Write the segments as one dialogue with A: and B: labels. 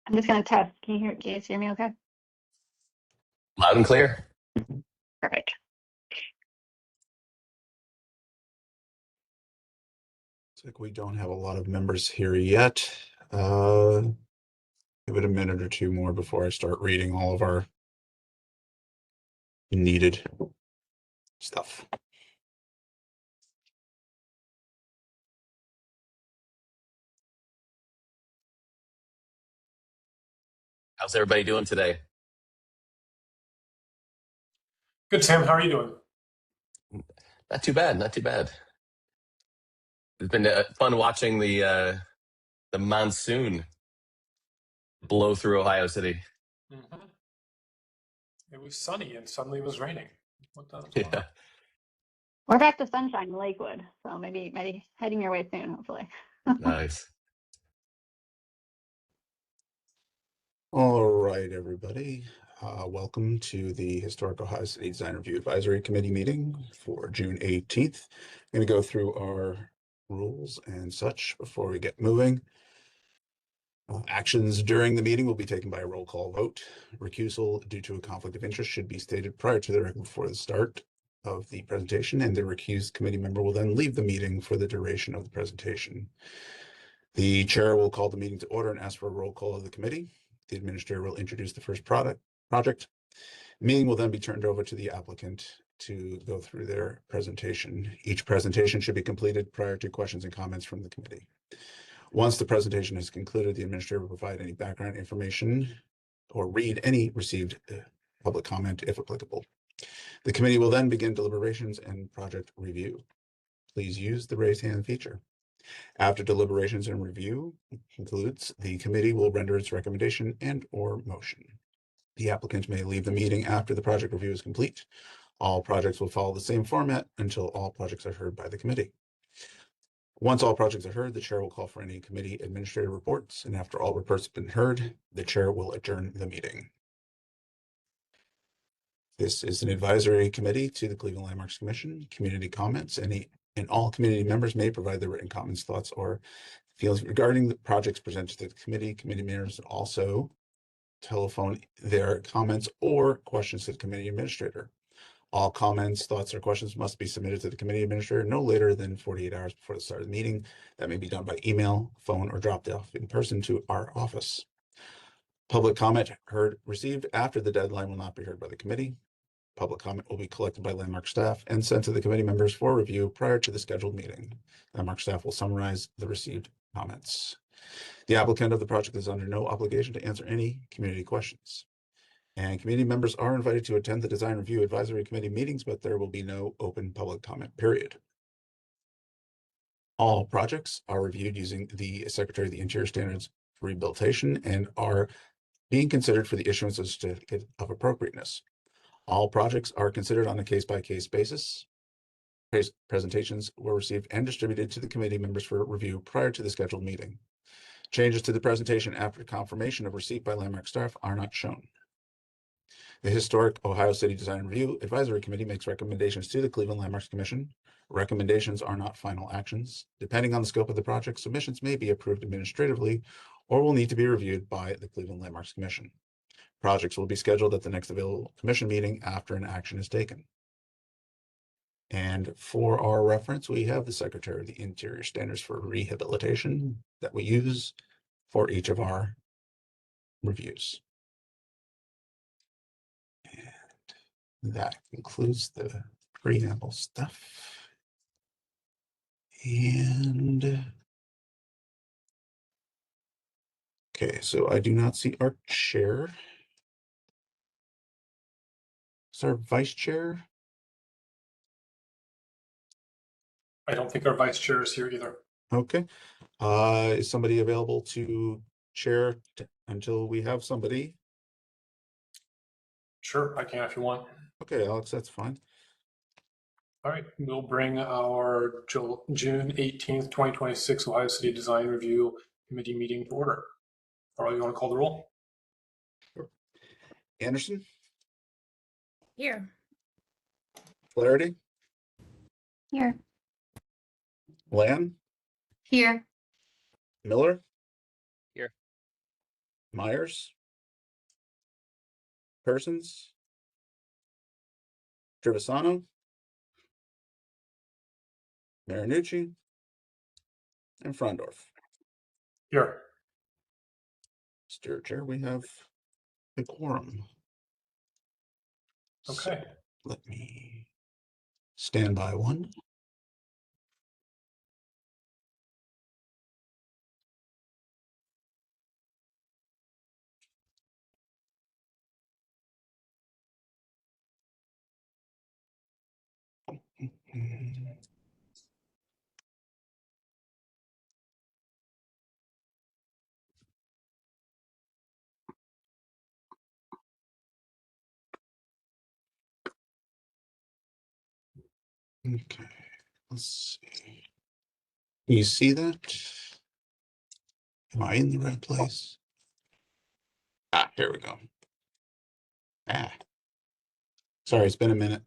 A: I'm just going to test. Can you guys hear me okay?
B: Loud and clear.
A: Perfect.
C: Looks like we don't have a lot of members here yet. Give it a minute or two more before I start reading all of our needed stuff.
B: How's everybody doing today?
D: Good, Sam. How are you doing?
B: Not too bad. Not too bad. It's been fun watching the monsoon blow through Ohio City.
D: Mm-hmm. It was sunny and suddenly it was raining. What the?
B: Yeah.
A: We're back to sunshine in Lakewood, so maybe heading your way soon, hopefully.
B: Nice.
C: All right, everybody. Welcome to the Historic Ohio City Design Review Advisory Committee meeting for June 18th. I'm going to go through our rules and such before we get moving. Actions during the meeting will be taken by a roll call vote. Recusal due to a conflict of interest should be stated prior to the record before the start of the presentation, and the recused committee member will then leave the meeting for the duration of the presentation. The chair will call the meeting to order and ask for a roll call of the committee. The administrator will introduce the first project. The meeting will then be turned over to the applicant to go through their presentation. Each presentation should be completed prior to questions and comments from the committee. Once the presentation is concluded, the administrator will provide any background information or read any received public comment if applicable. The committee will then begin deliberations and project review. Please use the raise hand feature. After deliberations and review concludes, the committee will render its recommendation and/or motion. The applicant may leave the meeting after the project review is complete. All projects will follow the same format until all projects are heard by the committee. Once all projects are heard, the chair will call for any committee administrative reports, and after all reports have been heard, the chair will adjourn the meeting. This is an advisory committee to the Cleveland Landmarks Commission. Community comments, and all community members may provide their written comments, thoughts, or feelings regarding the projects presented to the committee. Committee members also telephone their comments or questions to the committee administrator. All comments, thoughts, or questions must be submitted to the committee administrator no later than 48 hours before the start of the meeting. That may be done by email, phone, or dropped off in person to our office. Public comment received after the deadline will not be heard by the committee. Public comment will be collected by Landmark staff and sent to the committee members for review prior to the scheduled meeting. Landmark staff will summarize the received comments. The applicant of the project is under no obligation to answer any community questions. And community members are invited to attend the Design Review Advisory Committee meetings, but there will be no open public comment period. All projects are reviewed using the Secretary of the Interior Standards for Rehabilitation and are being considered for the issuance of certificate of appropriateness. All projects are considered on a case-by-case basis. Presentations were received and distributed to the committee members for review prior to the scheduled meeting. Changes to the presentation after confirmation of receipt by Landmark staff are not shown. The Historic Ohio City Design Review Advisory Committee makes recommendations to the Cleveland Landmarks Commission. Recommendations are not final actions. Depending on the scope of the project, submissions may be approved administratively or will need to be reviewed by the Cleveland Landmarks Commission. Projects will be scheduled at the next available commission meeting after an action is taken. And for our reference, we have the Secretary of the Interior Standards for Rehabilitation that we use for each of our reviews. And that concludes the preamble stuff. And okay, so I do not see our chair. Is our vice chair?
D: I don't think our vice chair is here either.
C: Okay. Is somebody available to chair until we have somebody?
D: Sure, I can if you want.
C: Okay, Alex, that's fine.
D: All right, we'll bring our June 18th, 2026 Ohio City Design Review Committee meeting to order. All right, you want to call the roll?
C: Sure. Anderson?
E: Here.
C: Flaherty?
A: Here.
C: Land?
E: Here.
C: Miller?
B: Here.
C: Myers, Persons, Trevisano, Marinucci, and Frondorf.
D: Here.
C: Mr. Chair, we have a quorum. So
D: Okay.
C: let me stand by one. Okay, let's see. Can you see that? Am I in the right place? Ah, here we go. Ah, sorry, it's been a minute.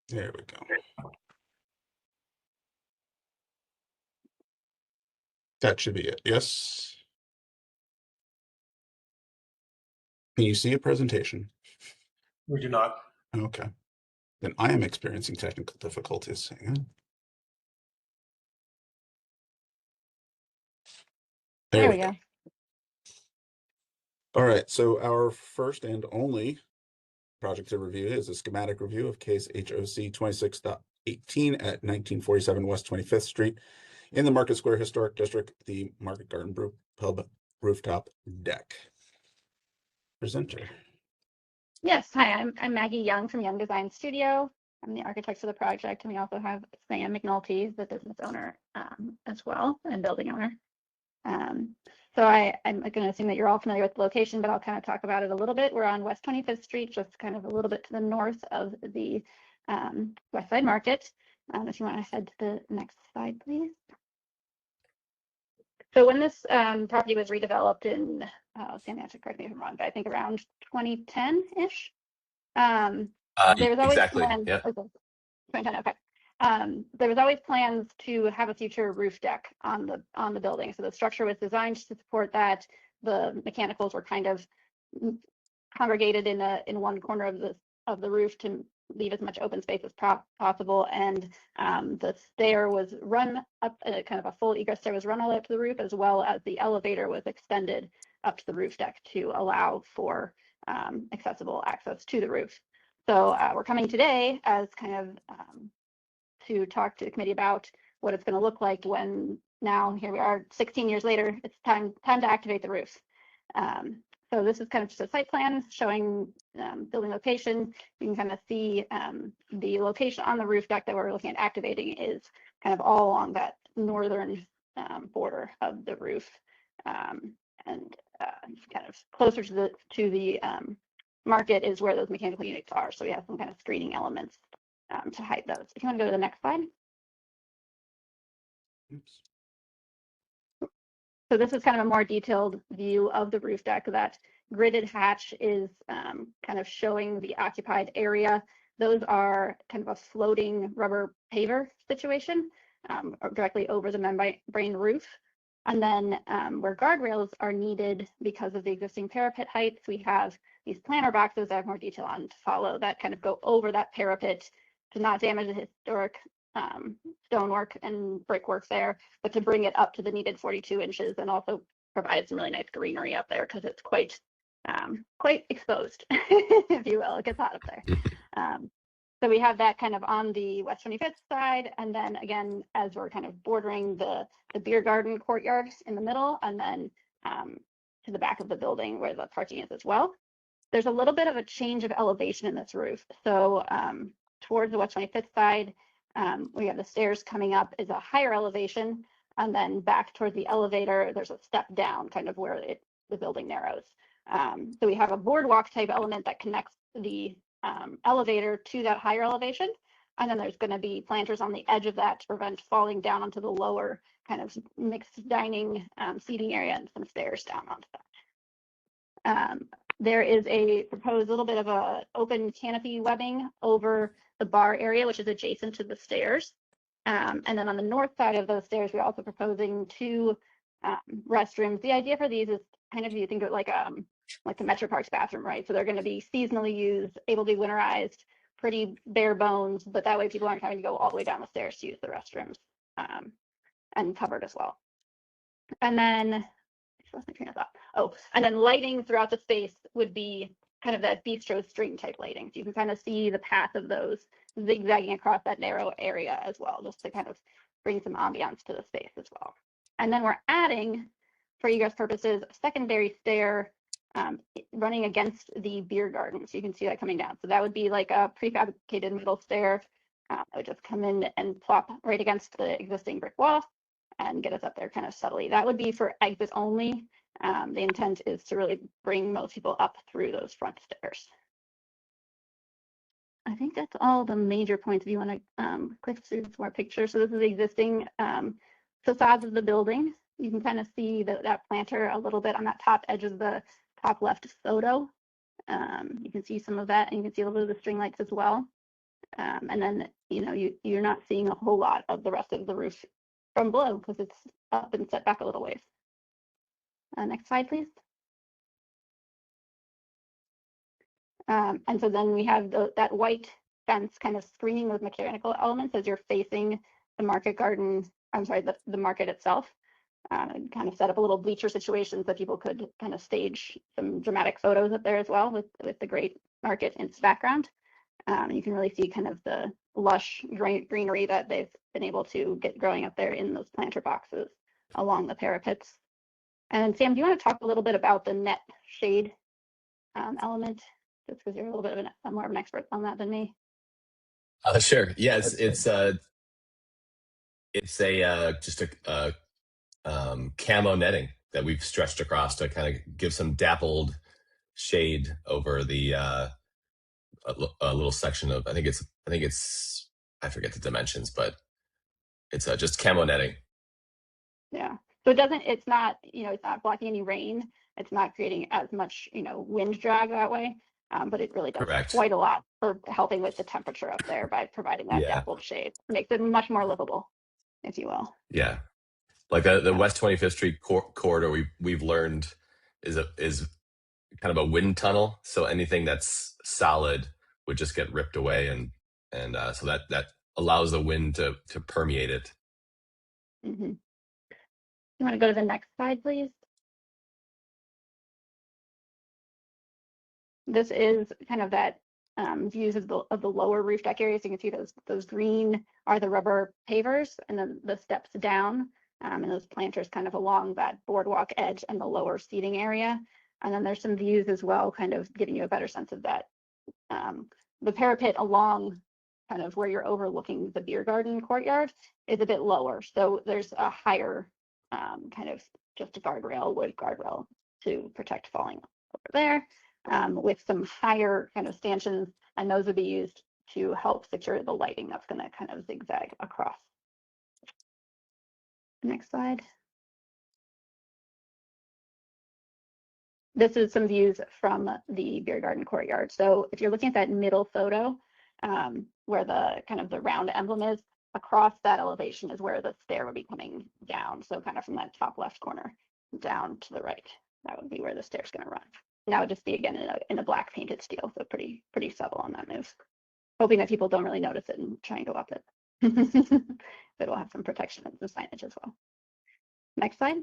C: There we go. That should be it. Yes. Can you see a presentation?
D: We do not.
C: Okay. Then I am experiencing technical difficulties. Hang on. There we go. All right. So our first and only project to review is a schematic review of case HOC 26.18 at 1947 West 25th Street in the Market Square Historic District, the Market Garden Brew Pub rooftop deck. Presenter.
A: Yes, hi, I'm Maggie Young from Young Design Studio. I'm the architect for the project, and we also have Sam McNulty, the business owner as well, and building owner. So I'm going to assume that you're all familiar with the location, but I'll kind of talk about it a little bit. We're on West 25th Street, just kind of a little bit to the north of the West Side Market. If you want to head to the next slide, please. So when this property was redeveloped in, Sam, actually correct me if I'm wrong, but I think around 2010-ish. There was always
B: Exactly.
A: plans.
B: Yeah.
A: 2010, okay. There was always plans to have a future roof deck on the building. So the structure was designed to support that. The mechanicals were kind of congregated in one corner of the roof to leave as much open space as possible. And the stair was run up, kind of a full egress stair was run all the way up to the roof, as well as the elevator was extended up to the roof deck to allow for accessible access to the roof. So we're coming today as kind of to talk to the committee about what it's going to look like when now here we are 16 years later, it's time to activate the roof. So this is kind of just a site plan showing building location. You can kind of see the location on the roof deck that we're looking at activating is kind of all along that northern border of the roof, and kind of closer to the market is where those mechanical units are. So we have some kind of screening elements to hide those. If you want to go to the next slide.
C: Oops.
A: So this is kind of a more detailed view of the roof deck. That gridded hatch is kind of showing the occupied area. Those are kind of a floating rubber paver situation directly over the membrane roof. And then where guardrails are needed because of the existing parapet heights, we have these planter boxes that I have more detail on to follow that kind of go over that parapet to not damage the historic stonework and brickwork there, but to bring it up to the needed 42 inches and also provide some really nice greenery up there because it's quite exposed, if you will. It gets hot up there. So we have that kind of on the West 25th side, and then again, as we're kind of bordering the beer garden courtyard in the middle, and then to the back of the building where the parking is as well. There's a little bit of a change of elevation in this roof. So towards the West 25th side, we have the stairs coming up is a higher elevation, and then back towards the elevator, there's a step down kind of where the building narrows. So we have a boardwalk type element that connects the elevator to that higher elevation. And then there's going to be planters on the edge of that to prevent falling down onto the lower kind of mixed dining seating area and some stairs down onto that. There is a proposed little bit of a open canopy webbing over the bar area, which is adjacent to the stairs. And then on the north side of those stairs, we're also proposing 2 restrooms. The idea for these is kind of, you think of it like the Metro Parks bathroom, right? So they're going to be seasonally used, able to be winterized, pretty bare bones, but that way people aren't having to go all the way down the stairs to use the restrooms, and covered as well. And then, and then lighting throughout the space would be kind of that bistro string type lighting. So you can kind of see the path of those zigzagging across that narrow area as well, just to kind of bring some ambiance to the space as well. And then we're adding, for egress purposes, a secondary stair running against the beer garden. So you can see that coming down. So that would be like a prefabricated metal stair that would just come in and plop right against the existing brick wall and get us up there kind of subtly. That would be for exit only. The intent is to really bring most people up through those front stairs. I think that's all the major points. If you want to click through some more pictures. So this is the existing facades of the building. You can kind of see that planter a little bit on that top edge of the top left photo. You can see some of that, and you can see a little bit of the string lights as well. And then, you know, you're not seeing a whole lot of the rest of the roof from below because it's up and set back a little ways. Next slide, please. And so then we have that white fence kind of screening those mechanical elements as you're facing the market garden, I'm sorry, the market itself. And kind of set up a little bleacher situation so people could kind of stage some dramatic photos up there as well with the great market in its background. You can really see kind of the lush greenery that they've been able to get growing up there in those planter boxes along the parapets. And Sam, do you want to talk a little bit about the net shade element, just because you're a little bit of more of an expert on that than me?
B: Sure. Yes, it's just a camo netting that we've stretched across to kind of give some dappled shade over the a little section of, I think it's I forget the dimensions, but it's just camo netting.
A: Yeah. So it's not blocking any rain. It's not creating as much, wind drag that way. But it really does
B: Correct.
A: quite a lot for helping with the temperature up there by providing that dappled shade. Makes it much more livable, if you will.
B: Yeah. Like the West 25th Street corridor, we've learned is kind of a wind tunnel. So anything that's solid would just get ripped away, and so that allows the wind to permeate it.
A: Mm-hmm. You want to go to the next slide, please? This is kind of that views of the lower roof deck areas. You can see those green are the rubber pavers, and then the steps down, and those planters kind of along that boardwalk edge and the lower seating area. And then there's some views as well, kind of giving you a better sense of that. The parapet along kind of where you're overlooking the beer garden courtyard is a bit lower. So there's a higher kind of just a wood guardrail to protect falling over there, with some higher kind of stanchions, and those would be used to help secure the lighting that's going to kind of zigzag across. Next slide. This is some views from the beer garden courtyard. So if you're looking at that middle photo, where the kind of the round emblem is, across that elevation is where the stair would be coming down. So kind of from that top left corner down to the right, that would be where the stair is going to run. And that would just be again in a black painted steel, so pretty subtle on that move. Hoping that people don't really notice it and try and go up it. But it'll have some protection and some signage as well. Next slide.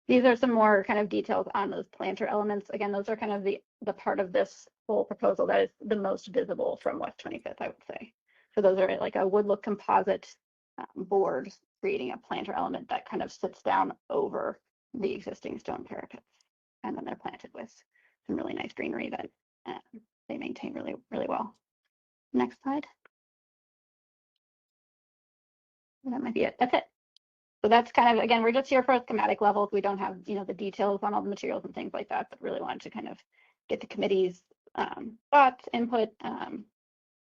A: These are some more kind of details on those planter elements. Again, those are kind of the part of this whole proposal that is the most visible from West 25th, I would say. So those are like a wood look composite board creating a planter element that kind of sits down over the existing stone parapets. And then they're planted with some really nice greenery that they maintain really, really well. Next slide. That might be it. That's it. So that's kind of, again, we're just here for schematic levels. We don't have, the details on all the materials and things like that, but really wanted to kind of get the committee's thoughts, input,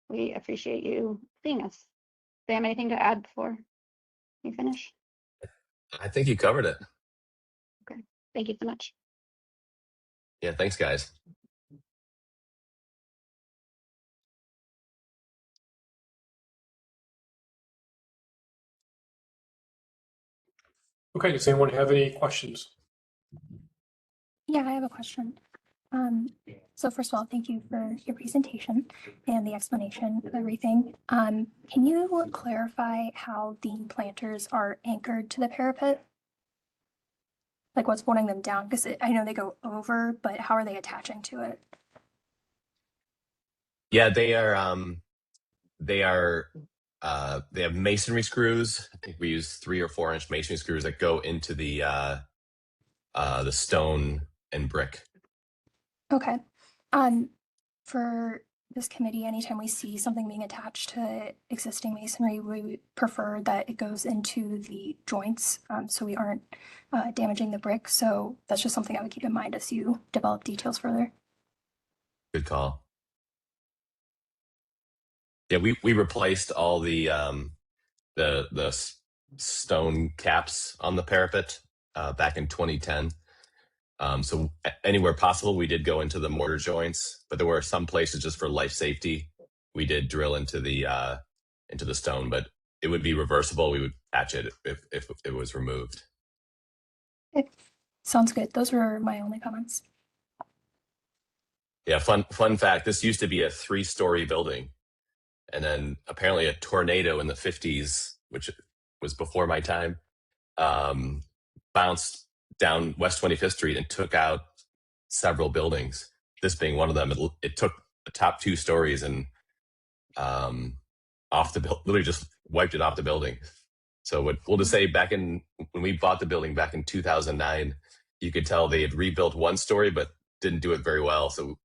A: we appreciate you seeing us. Sam, anything to add before you finish?
B: I think you covered it.
A: Okay, thank you so much.
B: Yeah, thanks, guys.
D: Okay, does anyone have any questions?
F: Yeah, I have a question. So first of all, thank you for your presentation and the explanation of everything. Can you clarify how the planters are anchored to the parapet? Like what's holding them down? Because I know they go over, but how are they attaching to it?
B: Yeah, they have masonry screws. I think we use 3 or 4 inch masonry screws that go into the stone and brick.
F: Okay. For this committee, anytime we see something being attached to existing masonry, we prefer that it goes into the joints, so we aren't damaging the brick. So that's just something I would keep in mind as you develop details further.
B: Good call. Yeah, we replaced all the stone caps on the parapet back in 2010. So anywhere possible, we did go into the mortar joints, but there were some places just for life safety. We did drill into the stone, but it would be reversible. We would patch it if it was removed.
F: Okay. Sounds good. Those were my only comments.
B: Yeah, fun fact. This used to be a 3-story building. And then apparently a tornado in the 50s, which was before my time, bounced down West 25th Street and took out several buildings. This being one of them, it took the top 2 stories and literally just wiped it off the building. So we'll just say when we bought the building back in 2009, you could tell they had rebuilt 1 story, but didn't do it very well. So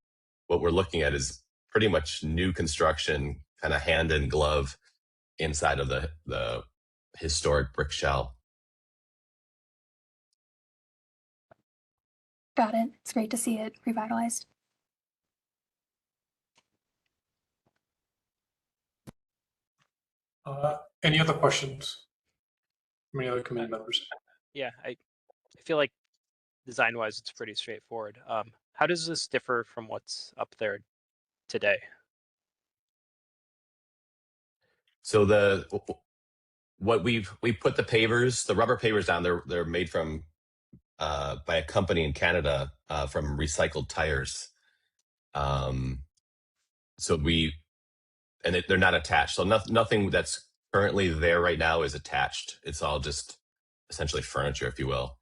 B: what we're looking at is pretty much new construction, kind of hand in glove inside of the historic brick shell.
F: Got it. It's great to see it revitalized.
D: Any other questions from any other committee members?
G: Yeah, I feel like design-wise, it's pretty straightforward. How does this differ from what's up there today?
B: So we put the rubber pavers down. They're made from by a company in Canada from recycled tires. So they're not attached. So nothing that's currently there right now is attached. It's all just essentially furniture, if you will.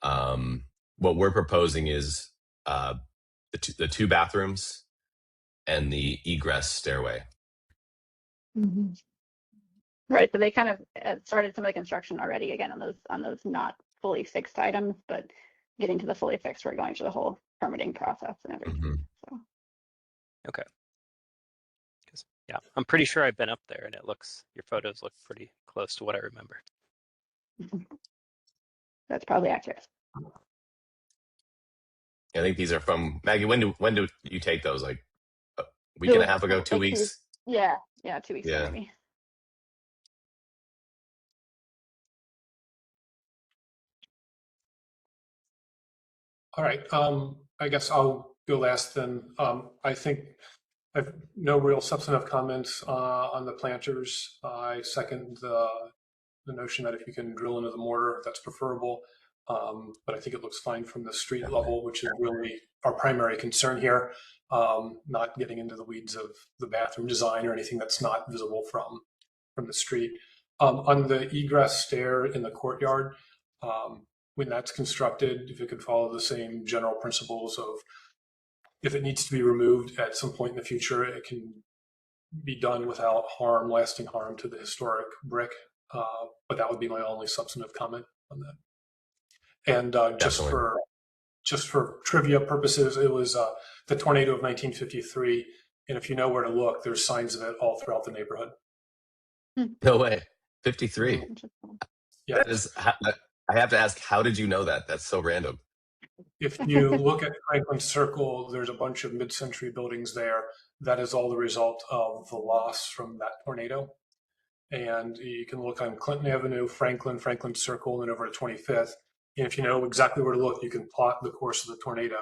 B: What we're proposing is the 2 bathrooms and the egress stairway.
A: Mm-hmm. Right, so they kind of started some of the construction already again on those not fully fixed items, but getting to the fully fixed, we're going through the whole permitting process and everything.
B: Mm-hmm.
A: So.
G: Okay. Yeah, I'm pretty sure I've been up there, and your photos look pretty close to what I remember.
A: That's probably accurate.
B: I think these are from Maggie. When do you take those? Like a week and a half ago, 2 weeks?
A: Yeah, 2 weeks ago,
B: Yeah.
A: maybe.
D: All right, I guess I'll go last then. I think I've no real substantive comments on the planters. I second the notion that if you can drill into the mortar, that's preferable. But I think it looks fine from the street level, which is really our primary concern here. Not getting into the weeds of the bathroom design or anything that's not visible from the street. On the egress stair in the courtyard, when that's constructed, if it could follow the same general principles of if it needs to be removed at some point in the future, it can be done without lasting harm to the historic brick. But that would be my only substantive comment on that. And just for trivia purposes, it was the tornado of 1953. And if you know where to look, there's signs of it all throughout the neighborhood.
B: No way. 53.
D: Yeah.
B: That is. I have to ask, how did you know that? That's so random.
D: If you look at Franklin Circle, there's a bunch of mid-century buildings there. That is all the result of the loss from that tornado. And you can look on Clinton Avenue, Franklin Circle, and then over to 25th. And if you know exactly where to look, you can plot the course of the tornado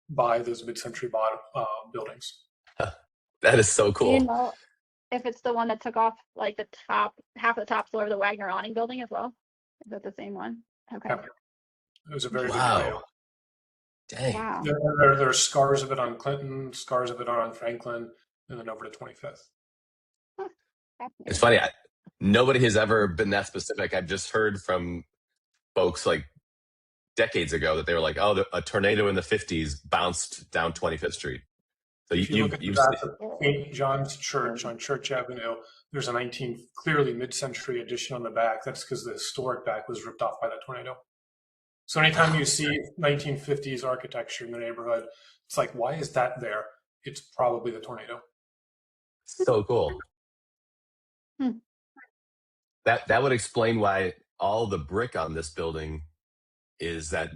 D: by those mid-century buildings.
B: That is so
A: Do
B: cool.
A: you know if it's the one that took off like the top, half of the top floor of the Wagner awning building as well? Is that the same one? Okay.
D: Yeah. It was a very big
B: Wow.
D: tornado.
B: Dang.
A: Wow.
D: There are scars of it on Clinton, scars of it on Franklin, and then over to 25th.
B: It's funny. Nobody has ever been that specific. I've just heard from folks like decades ago that they were like, "Oh, a tornado in the 50s bounced down 25th Street." So
D: If you look at the
B: you've
D: back of St. John's Church on Church Avenue, there's a clearly mid-century addition on the back. That's because the historic back was ripped off by that tornado. So anytime you see 1950s architecture in the neighborhood, it's like, why is that there? It's probably the tornado.
B: so cool.
A: Hmm.
B: That would explain why all the brick on this building is that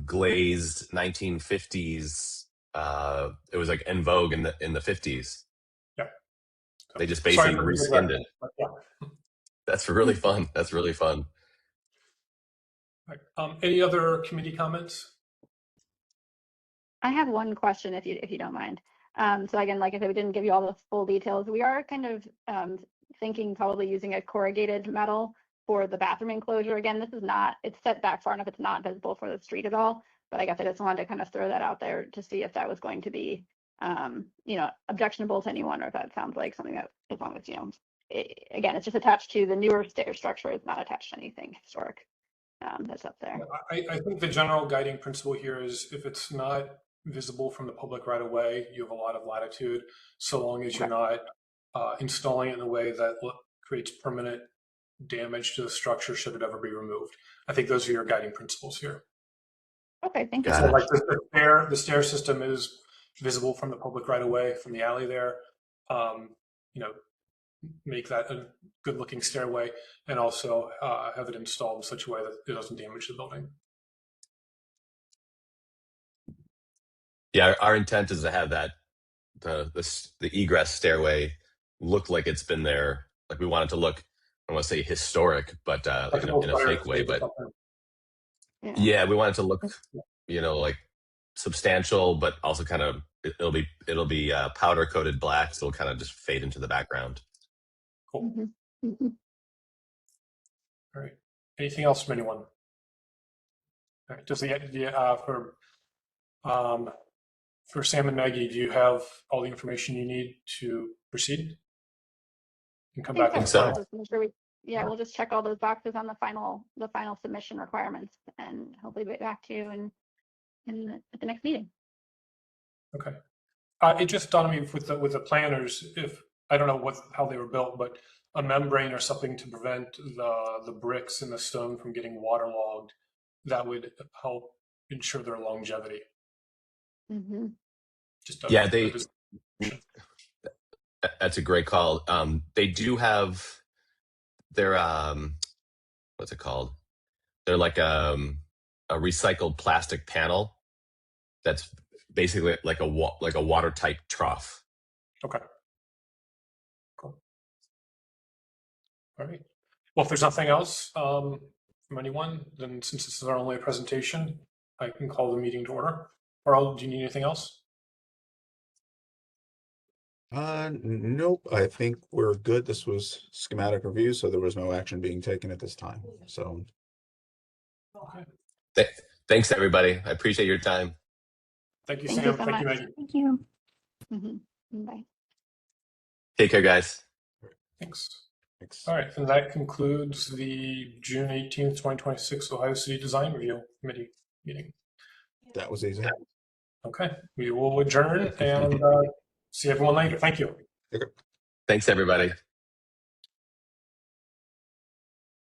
B: glazed 1950s. It was like en vogue in the 50s.
D: Yeah. So,
B: they just basically
D: sorry
B: reskinned it.
D: Yeah.
B: That's really fun. That's really fun.
D: Right. Any other committee comments?
A: I have one question if you don't mind. So again, like I said, we didn't give you all the full details. We are kind of thinking probably using a corrugated metal for the bathroom enclosure. Again, this is not, it's set back far enough, it's not visible for the street at all. But I guess I just wanted to kind of throw that out there to see if that was going to be, objectionable to anyone, or if that sounds like something that, as long as, again, it's just attached to the newer stair structure. It's not attached to anything historic that's up there.
D: I think the general guiding principle here is if it's not visible from the public right away, you have a lot of latitude, so long as you're not installing it in a way that creates permanent damage to the structure should it ever be removed. I think those are your guiding principles here.
A: Okay, thank you.
B: Got
D: So
B: it.
D: like the stair system is visible from the public right away from the alley there. Make that a good looking stairway, and also have it installed in such a way that it doesn't damage the building.
B: Yeah, our intent is to have that the egress stairway look like it's been there. Like we want it to look, I don't want to say historic, but
D: Like
B: in
D: an old
B: a
D: fire
B: fake way.
D: escape or
B: But
D: something.
B: yeah, we want it to look, like substantial, but also kind of it'll be powder coated black, so it'll kind of just fade into the background.
D: Cool.
A: Mm-hmm. Mm-hmm.
D: All right. Anything else from anyone? All right. Does for Sam and Maggie, do you have all the information you need to proceed? And come back
B: think
D: with
B: so.
A: We'll just check all those boxes on the final submission requirements, and hopefully get back to you at the next meeting.
D: Okay. It just dawned on me with the planners, if I don't know how they were built, but a membrane or something to prevent the bricks and the stone from getting waterlogged, that would help ensure their longevity.
A: Mm-hmm.
B: That's a great call. They do have their what's it called? They're like a recycled plastic panel that's basically like a watertight trough.
D: Okay. Cool. All right. Well, if there's nothing else from anyone, then since this is our only presentation, I can call the meeting to order. Earl, do you need anything else?
C: Nope. I think we're good. This was schematic review, so there was no action being taken at this time. So
D: Okay.
B: Thanks, everybody. I appreciate your time.
D: Thank you,
A: Thank
D: Sam.
A: you so
D: Thank you,
A: much.
D: Maggie.
F: Thank you.
A: Mm-hmm. Bye.
B: Take care, guys.
D: Thanks.
C: thanks.
D: All right, and that concludes the June 18th, 2026 Ohio City Design Review Committee meeting.
C: That was easy.
D: Okay, we will adjourn and see everyone later. Thank you.
B: Thanks, everybody.